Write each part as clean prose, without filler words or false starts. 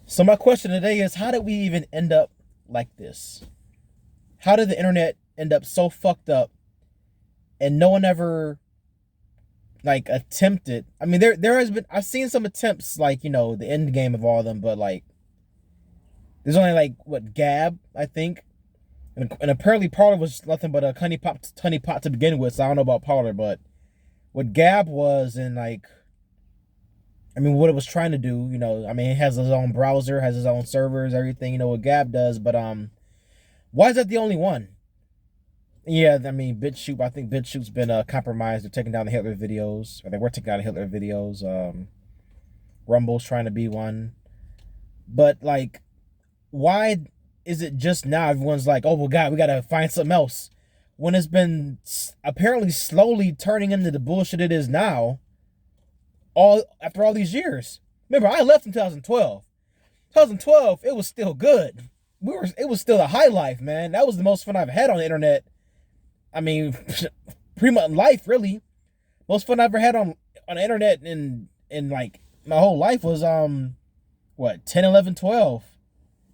So my question today is, how did we even end up like this? How did the internet end up so fucked up and no one ever like attempted? I mean, there has been, I've seen some attempts, like, the end game of all of them, but like there's only like what, Gab, I think. And apparently Parler was nothing but a honey pot to begin with, so I don't know about Parler, but what Gab was, and like, I mean, what it was trying to do, I mean, it has its own browser, has its own servers, everything, what Gab does, but why is that the only one? Yeah, I mean, BitChute, I think BitChute's been compromised. They're taking down the Hitler videos, or they were taking down the Hitler videos. Rumble's trying to be one. But like, why is it just now everyone's like, oh, well, God, we got to find something else? When it's been apparently slowly turning into the bullshit it is now, all after all these years. Remember, I left in 2012. 2012, it was still good. It was still a high life, man. That was the most fun I've had on the internet. I mean, pretty much life, really. Most fun I ever had on the internet in like my whole life was what, 10, 11, 12.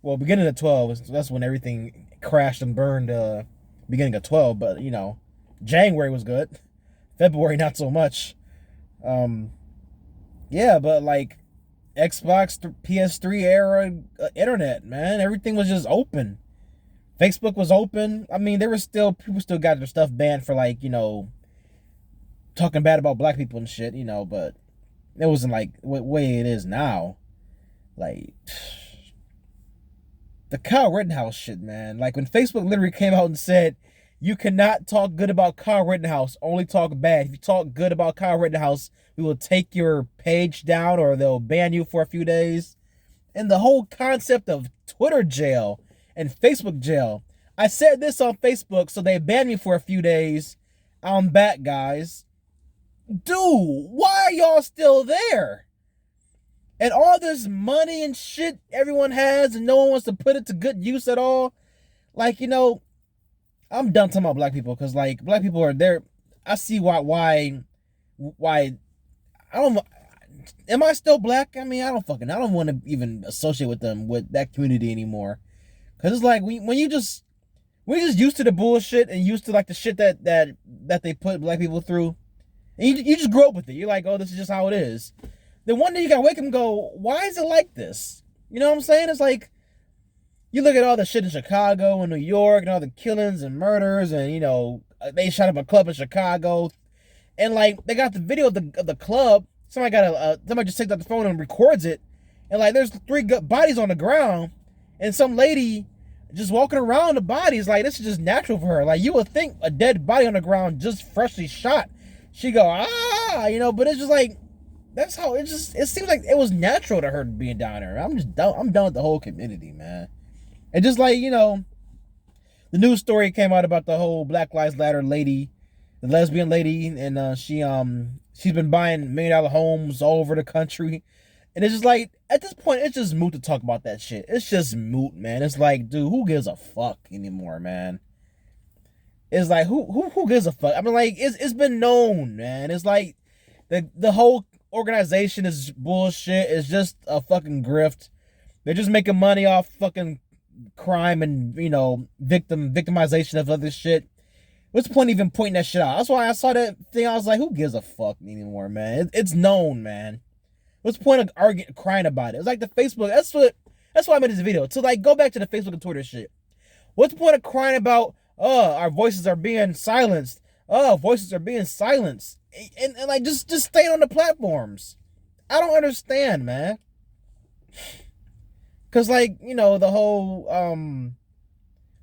Well, beginning of 12, that's when everything crashed and burned. Beginning of 12, but January was good. February not so much. Yeah, but like Xbox, PS3 era internet, man, everything was just open. Facebook was open. I mean, people still got their stuff banned for like, talking bad about black people and shit, but it wasn't like what way it is now. Like the Kyle Rittenhouse shit, man. Like when Facebook literally came out and said, you cannot talk good about Kyle Rittenhouse, only talk bad. If you talk good about Kyle Rittenhouse, we will take your page down or they'll ban you for a few days. And the whole concept of Twitter jail and Facebook jail. I said this on Facebook, so they banned me for a few days. I'm back, guys. Dude, why are y'all still there? And all this money and shit everyone has and no one wants to put it to good use at all. Like, I'm done talking about black people because, like, black people are there. I see why, I don't, am I still black? I mean, I don't want to even associate with them, with that community anymore. Because it's like, we're just used to the bullshit and used to, like, the shit that they put black people through. And you just grow up with it. You're like, oh, this is just how it is. Then one day you gotta wake up and go, why is it like this? You know what I'm saying? It's like, you look at all the shit in Chicago and New York and all the killings and murders and, they shot up a club in Chicago. And, like, they got the video of the club. Somebody just takes out the phone and records it. And, like, there's 3 bodies on the ground. And some lady just walking around the bodies. Like, this is just natural for her. Like, you would think a dead body on the ground just freshly shot. She go, but it's just like, that's how it seems like it was natural to her being down there. I'm done with the whole community, man. And just like, the news story came out about the whole Black Lives Matter lady, the lesbian lady, and she's been buying $1 million homes all over the country. And it's just like, at this point, it's just moot to talk about that shit. It's just moot, man. It's like, dude, who gives a fuck anymore, man? It's like, who gives a fuck? I mean, like, it's been known, man. It's like the whole organization is bullshit. It's just a fucking grift. They're just making money off fucking crime and, victimization of other shit. What's the point of even pointing that shit out? That's why I saw that thing. I was like, who gives a fuck anymore, man? It's known, man. What's the point of arguing, crying about it? It's like the Facebook. That's why I made this video. To, like, go back to the Facebook and Twitter shit. What's the point of crying about, our voices are being silenced? Voices are being silenced. And like, just stay on the platforms. I don't understand, man. Cause, like, the whole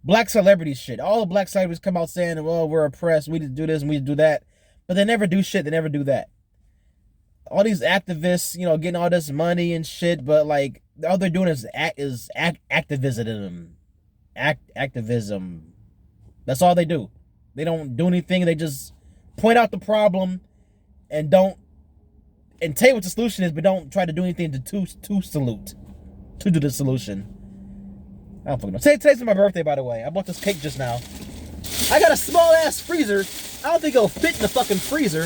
black celebrity shit. All the black celebrities come out saying, well, we're oppressed, we need to do this and we need to do that. But they never do shit, they never do that. All these activists, getting all this money and shit, but like, all they're doing is activism. Activism. That's all they do. They don't do anything. They just point out the problem and tell you what the solution is, but don't try to do anything to do the solution. I don't fucking know. Today's my birthday, by the way. I bought this cake just now. I got a small ass freezer. I don't think it'll fit in the fucking freezer.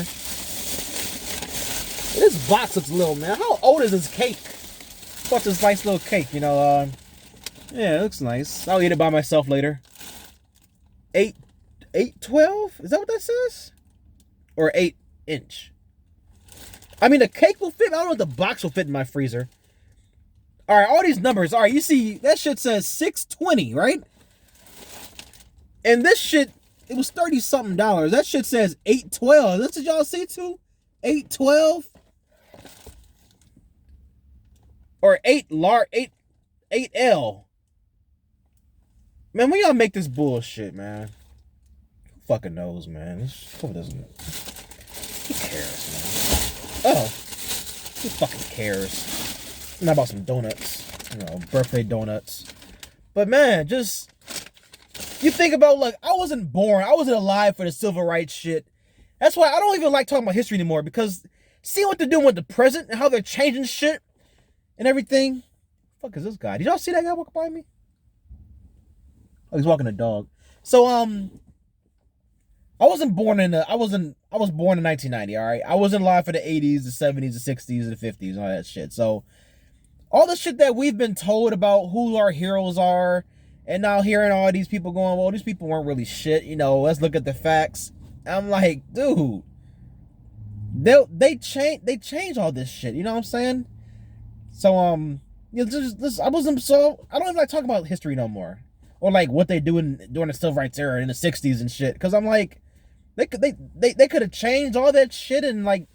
This box looks little, man. How old is this cake? bought this nice little cake, yeah, it looks nice. I'll eat it by myself later. 812? Is that what that says? Or 8-inch? I mean, the cake will fit. I don't know if the box will fit in my freezer. All right, all these numbers. All right, you see, that shit says 620, right? And this shit, it was $30-something. That shit says 812. That's what y'all see too? 812? Or 8L. Man, when y'all make this bullshit, man? Who fucking knows, man? Who doesn't? Who cares, man? Oh. Who fucking cares? Not about some donuts. Birthday donuts. But man, just... You think about, like, I wasn't alive for the civil rights shit. That's why I don't even like talking about history anymore, because see what they're doing with the present and how they're changing shit and everything. Fuck is this guy? Did y'all see that guy walk by me? Oh, he's walking a dog. So, I was born in 1990, all right? I wasn't alive for the 80s, the 70s, the 60s, the 50s, and all that shit. So, all the shit that we've been told about who our heroes are, and now hearing all these people going, well, these people weren't really shit, let's look at the facts. I'm like, dude, they change all this shit, you know what I'm saying? So, I don't even like talking about history no more. Or like what they do during the civil rights era in the 60s and shit. Cause I'm like, they could have changed all that shit and like,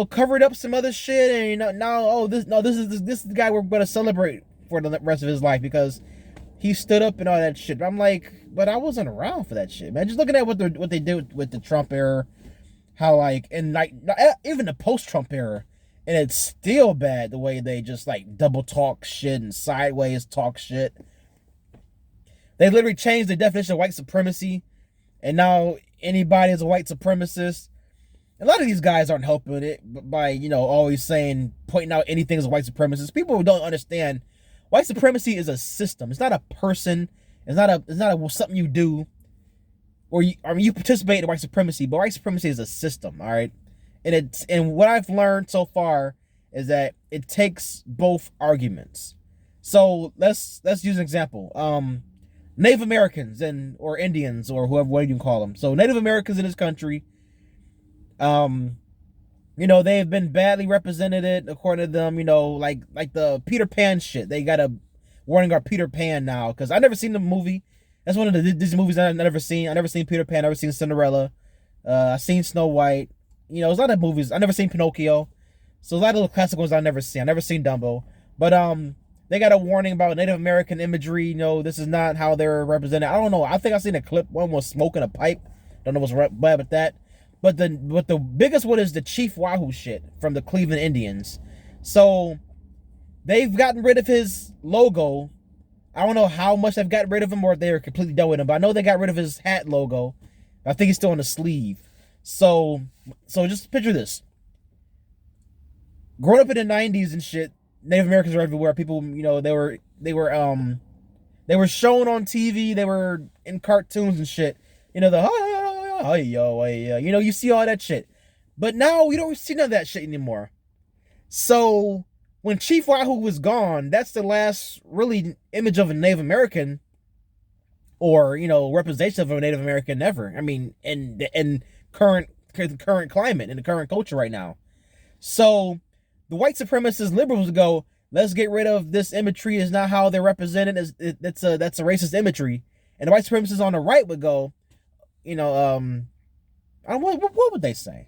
covered up some other shit and now this is the guy we're gonna celebrate for the rest of his life because he stood up and all that shit. But I'm like, but I wasn't around for that shit, man. Just looking at what they did with the Trump era, how like and like even the post-Trump era, and it's still bad the way they just like double talk shit and sideways talk shit. They literally changed the definition of white supremacy, and now anybody is a white supremacist. A lot of these guys aren't helping it by always pointing out anything as a white supremacist. People don't understand. White supremacy is a system. It's not a person. It's not something you do. Or you participate in white supremacy, but white supremacy is a system, all right? And what I've learned so far is that it takes both arguments. So let's use an example. Native Americans or Indians or whatever you can call them. So Native Americans in this country, they have been badly represented according to them, like the Peter Pan shit. They got a warning about Peter Pan now, because I never seen the movie. That's one of the Disney movies that I've never seen. I never seen Peter Pan, I never seen Cinderella. I've seen Snow White. There's a lot of movies. I never seen Pinocchio. So a lot of the classic ones I never seen. I never seen Dumbo. But they got a warning about Native American imagery. This is not how they're represented. I don't know. I think I seen a clip. One was smoking a pipe. Don't know what's bad with that. But the biggest one is the Chief Wahoo shit from the Cleveland Indians. So they've gotten rid of his logo. I don't know how much they've gotten rid of him or if they're completely done with him. But I know they got rid of his hat logo. I think he's still on the sleeve. So just picture this. Growing up in the 90s and shit, Native Americans were everywhere. People, they were shown on TV. They were in cartoons and shit. You see all that shit. But now we don't see none of that shit anymore. So when Chief Wahoo was gone, that's the last really image of a Native American or, representation of a Native American ever. I mean, in current climate, in the current culture right now. So the white supremacist liberals go, let's get rid of this imagery. Is not how they're represented. That's a racist imagery. And the white supremacists on the right would go, what would they say?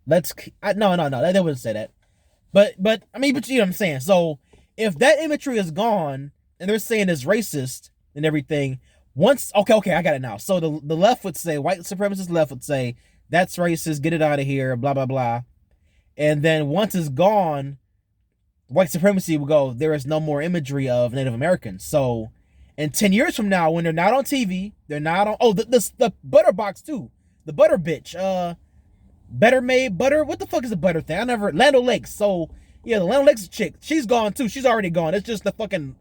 No, they wouldn't say that. But you know what I'm saying. So if that imagery is gone and they're saying it's racist and everything, okay, I got it now. So the left would say, white supremacist left would say, that's racist, get it out of here, blah, blah, blah. And then once it's gone, white supremacy will go, there is no more imagery of Native Americans. So in 10 years from now, when they're not on TV, they're not on, the butter box too. The butter bitch, Better Made Butter. What the fuck is the butter thing? Land O'Lakes. So yeah, the Land O'Lakes chick, she's gone too. She's already gone. It's just fucking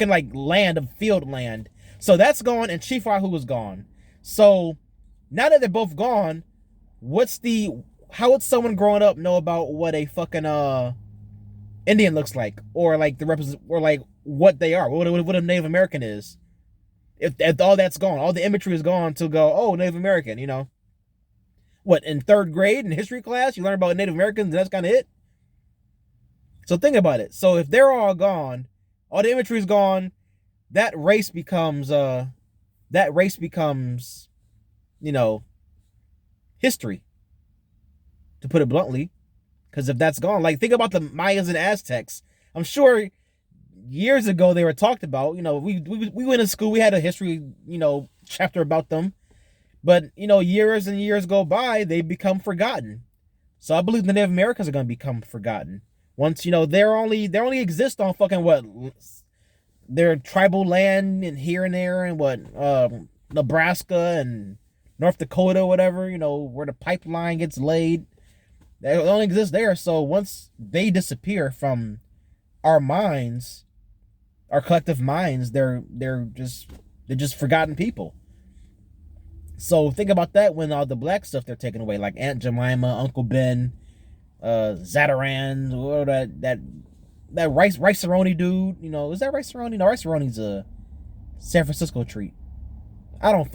like land of field land. So that's gone, and Chief Wahoo was gone. So now that they're both gone, what's the how would someone growing up know about what a fucking Indian looks like, or like the represent, or like what they are, what a Native American is? If all that's gone, all the imagery is gone to go, oh, Native American, you know. What, in third grade in history class, you learn about Native Americans and that's kind of it? So think about it. So if they're all gone, all the imagery is gone, that race becomes, you know, history, to put it bluntly. Because if that's gone, like think about the Mayas and Aztecs. I'm sure years ago they were talked about. You know, we went to school, we had a history, you know, chapter about them. But, you know, years and years go by, they become forgotten. So I believe the Native Americans are going to become forgotten. Once, you know, they only exist on fucking what, their tribal land and here and there and what, Nebraska and North Dakota, whatever, you know, where the pipeline gets laid. They only exist there. So once they disappear from our minds, our collective minds, they're just forgotten people. So think about that when all the black stuff they're taking away, like Aunt Jemima, Uncle Ben, Zataran, or that Rice-A-Roni dude. You know, is that Rice-A-Roni? No, Rice-A-Roni's a San Francisco treat. I don't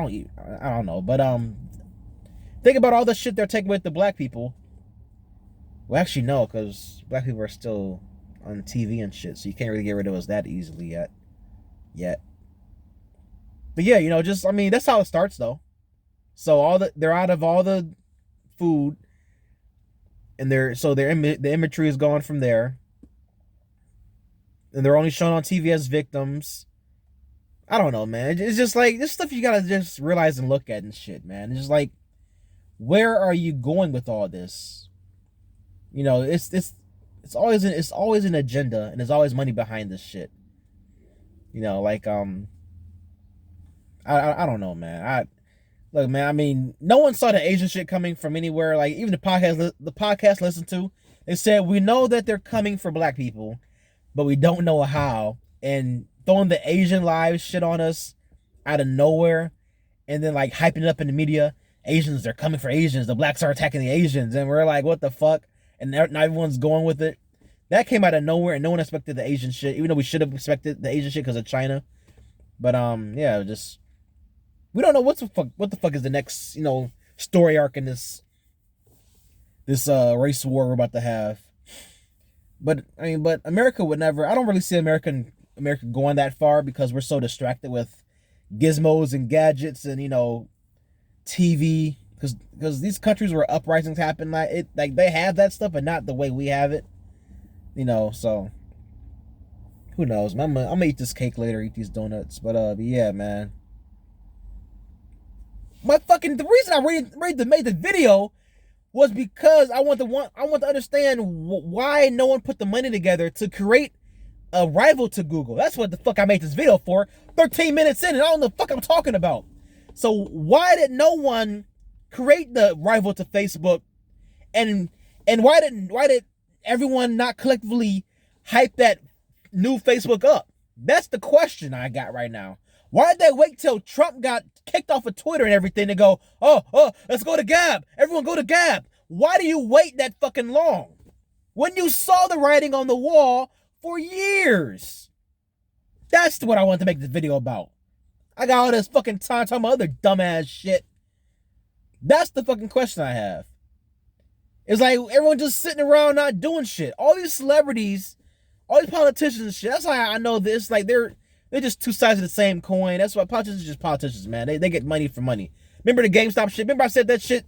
eat. I don't know. But think about all the shit they're taking with the black people. Well, actually, no, because black people are still on TV and shit, so you can't really get rid of us that easily yet. But yeah, you know, just, I mean, that's how it starts though. So they're out of all the food, and the imagery is gone from there, and they're only shown on TV as victims. I don't know, man. It's just like this stuff you gotta just realize and look at and shit, man. It's just like, where are you going with all this? You know, it's always an agenda, and there's always money behind this shit. You know, like I don't know, man. Look, man. I mean, no one saw the Asian shit coming from anywhere. Like even the podcast listened to, they said we know that they're coming for black people, but we don't know how. And throwing the Asian lives shit on us out of nowhere, and then like hyping it up in the media. Asians, they're coming for Asians. The blacks are attacking the Asians, and we're like, what the fuck? And not everyone's going with it. That came out of nowhere, and no one expected the Asian shit, even though we should have expected the Asian shit because of China. But yeah, just. We don't know what the fuck is the next, you know, story arc in this race war we're about to have. But I mean, but America would never. I don't really see America going that far because we're so distracted with gizmos and gadgets and, you know, TV. Because these countries where uprisings happen, like they have that stuff, but not the way we have it. You know, so who knows? I'm gonna eat this cake later, eat these donuts. But yeah, man. The reason I made the video was because I want to understand why no one put the money together to create a rival to Google. That's what the fuck I made this video for. 13 minutes in, and I don't know the fuck I'm talking about. So why did no one create the rival to Facebook, and why did everyone not collectively hype that new Facebook up? That's the question I got right now. Why did they wait till Trump got kicked off of Twitter and everything to go, oh, let's go to Gab. Everyone go to Gab. Why do you wait that fucking long? When you saw the writing on the wall for years. That's what I wanted to make this video about. I got all this fucking time talking about other dumbass shit. That's the fucking question I have. It's like everyone just sitting around not doing shit. All these celebrities, all these politicians and shit. That's how I know this. Like they're just two sides of the same coin. That's why politicians are just politicians, man. They get money for money. Remember the GameStop shit? Remember I said that shit?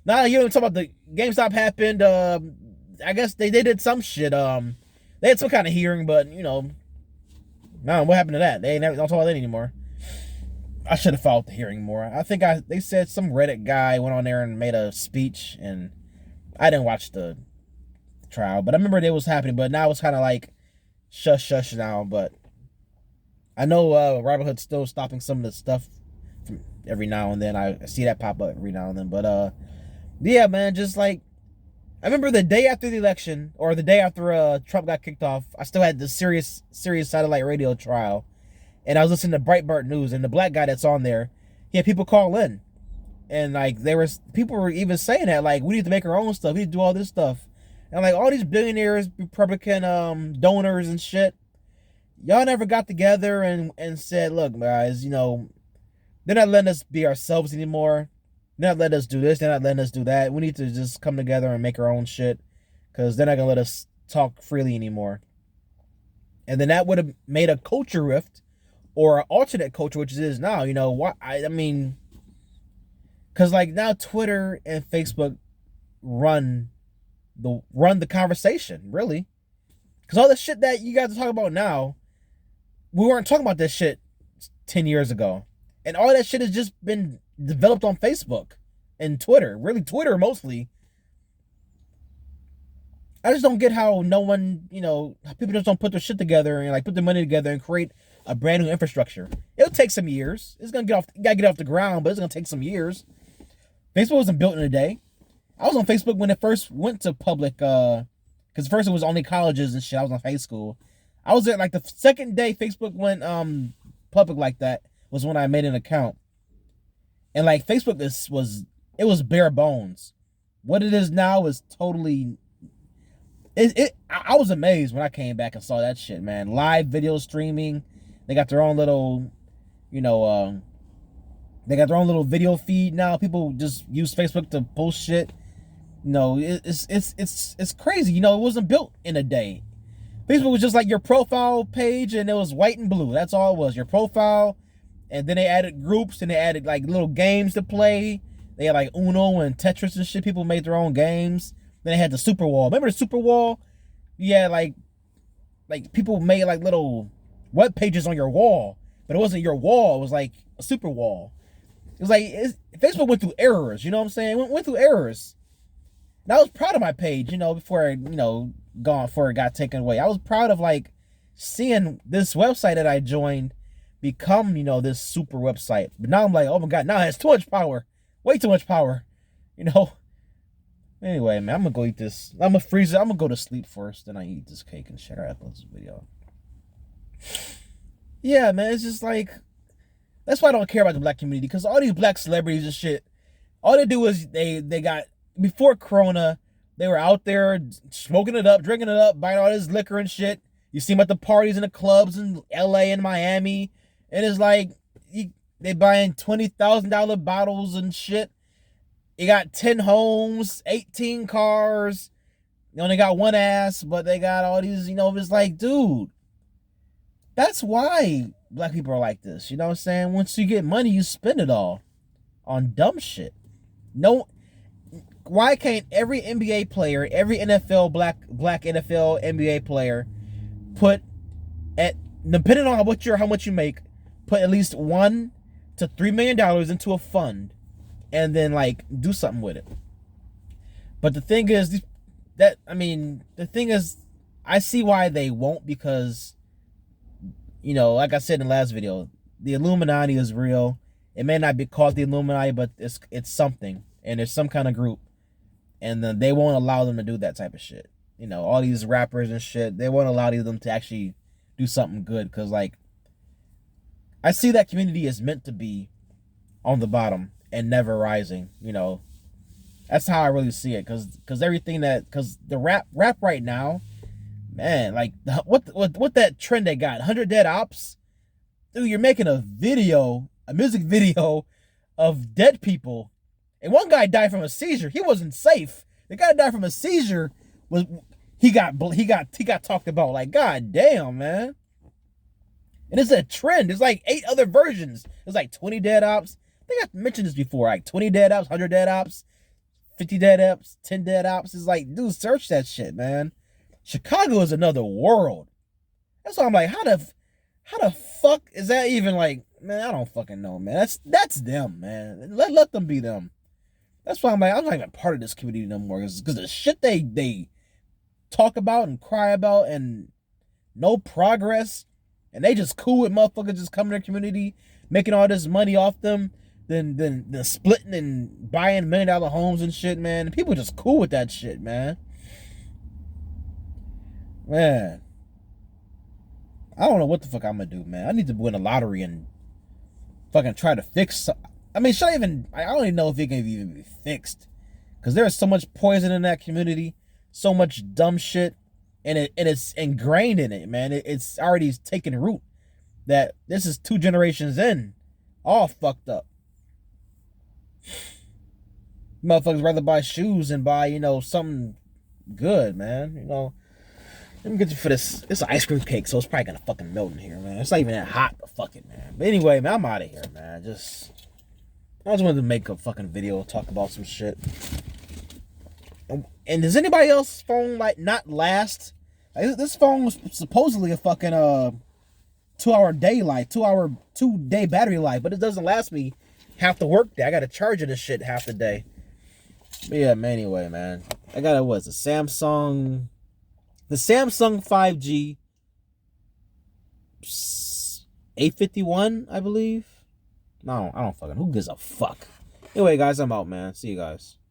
Now you don't talk about the GameStop happened. I guess they did some shit. They had some kind of hearing, but you know, no, what happened to that? They don't talk about that anymore. I should have followed the hearing more. I think they said some Reddit guy went on there and made a speech, and I didn't watch the trial, but I remember it was happening. But now it's kind of like shush now. But I know Robinhood's still stopping some of the stuff from every now and then. I see that pop up every now and then. But yeah, man, just like I remember the day after the election, or the day after Trump got kicked off, I still had the Sirius satellite radio trial, and I was listening to Breitbart News, and the black guy that's on there, he had people call in, And like people were even saying that like we need to make our own stuff. We need to do all this stuff. And like all these billionaires, Republican donors and shit, y'all never got together and said, look, guys, they're not letting us be ourselves anymore. They're not letting us do this. They're not letting us do that. We need to just come together and make our own shit because they're not gonna let us talk freely anymore. And then that would have made a culture rift or an alternate culture, which it is now. What I mean, because like now Twitter and Facebook run the conversation, really. Because all the shit that you guys are talking about now, we weren't talking about this shit 10 years ago. And all that shit has just been developed on Facebook and Twitter. Really, Twitter mostly. I just don't get how no one, people just don't put their shit together and like put their money together and create a brand new infrastructure. It'll take some years. It's gonna gotta get off the ground, but it's gonna take some years. Facebook wasn't built in a day. I was on Facebook when it first went to public, because first it was only colleges and shit. I was in high school. I was there like the second day Facebook went public like that was when I made an account. And like Facebook it was bare bones. What it is now is totally I was amazed when I came back and saw that shit, man. Live video streaming. They got their own little, they got their own little video feed now. People just use Facebook to post shit. It's crazy. It wasn't built in a day. Facebook was just like your profile page, and it was white and blue. That's all it was. Your profile, and then they added groups, and they added like little games to play. They had like Uno and Tetris and shit. People made their own games. Then they had the Super Wall. Remember the Super Wall? Yeah, like people made like little web pages on your wall, but it wasn't your wall. It was like a super wall. It was like Facebook went through errors. You know what I'm saying? Went through errors. And I was proud of my page. Before before it got taken away. I was proud of like seeing this website that I joined become this super website. But now I'm like, oh my god, now it has too much power. Way too much power. Anyway, man, I'm gonna go eat this. I'm gonna freeze it. I'm gonna go to sleep first, then I eat this cake and share I upload this video. Yeah, man, it's just like that's why I don't care about the black community, because all these black celebrities and shit, all they do is they got before Corona, they were out there smoking it up, drinking it up, buying all this liquor and shit. You see them at the parties and the clubs in LA and Miami, and it's like they buying $20,000 bottles and shit. You got 10 homes, 18 cars. They only got one ass, but they got all these, it's like, dude, that's why black people are like this. You know what I'm saying? Once you get money, you spend it all on dumb shit. No, why can't every NBA player, every NFL, black NFL NBA player put depending on how much you make, put at least $1 to $3 million into a fund, and then like do something with it. But the thing is I see why they won't, because like I said in the last video, the Illuminati is real. It may not be called the Illuminati, but it's something, and there's some kind of group, and then they won't allow them to do that type of shit. All these rappers and shit, they won't allow them to actually do something good, because like I see that community is meant to be on the bottom and never rising. That's how I really see it, because the rap right now, man, like what that trend they got, 100 Dead Ops, dude, you're making a music video of dead people, and one guy died from a seizure. He wasn't safe. The guy that died from a seizure he got talked about. Like, god damn, man. And it's a trend. There's like 8 other versions. There's like 20 Dead Ops. I think I've mentioned this before. Like 20 Dead Ops, 100 Dead Ops, 50 Dead Ops, 10 Dead Ops. It's like, dude, search that shit, man. Chicago is another world. That's why I'm like, how the fuck is that even like, man, I don't fucking know, man. That's them, man. Let them be them. That's why I'm like, I'm not even part of this community no more. Because the shit they talk about and cry about and no progress, and they just cool with motherfuckers just coming to their community, making all this money off them, then splitting and buying $1 million homes and shit, man. And people just cool with that shit, man. Man, I don't know what the fuck I'm gonna do, man. I need to win a lottery and fucking try to fix I mean, should I even? I don't even know if it can even be fixed, because there's so much poison in that community, so much dumb shit, and it's ingrained in it, man. It's already taken root. That this is 2 generations in, all fucked up. Motherfuckers rather buy shoes than buy, something good, man. Let me get you for this. It's an ice cream cake, so it's probably gonna fucking melt in here, man. It's not even that hot, but fuck it, man. But anyway, man, I'm out of here, man. I just wanted to make a fucking video, talk about some shit. And does anybody else's phone like not last? Like, this phone was supposedly a fucking 2-hour day life, 2-day battery life, but it doesn't last me half the work day. I gotta charge this shit half the day. But yeah, man, anyway, man. I got the Samsung 5G 851, I believe. No, I don't fucking, who gives a fuck? Anyway, guys, I'm out, man. See you guys.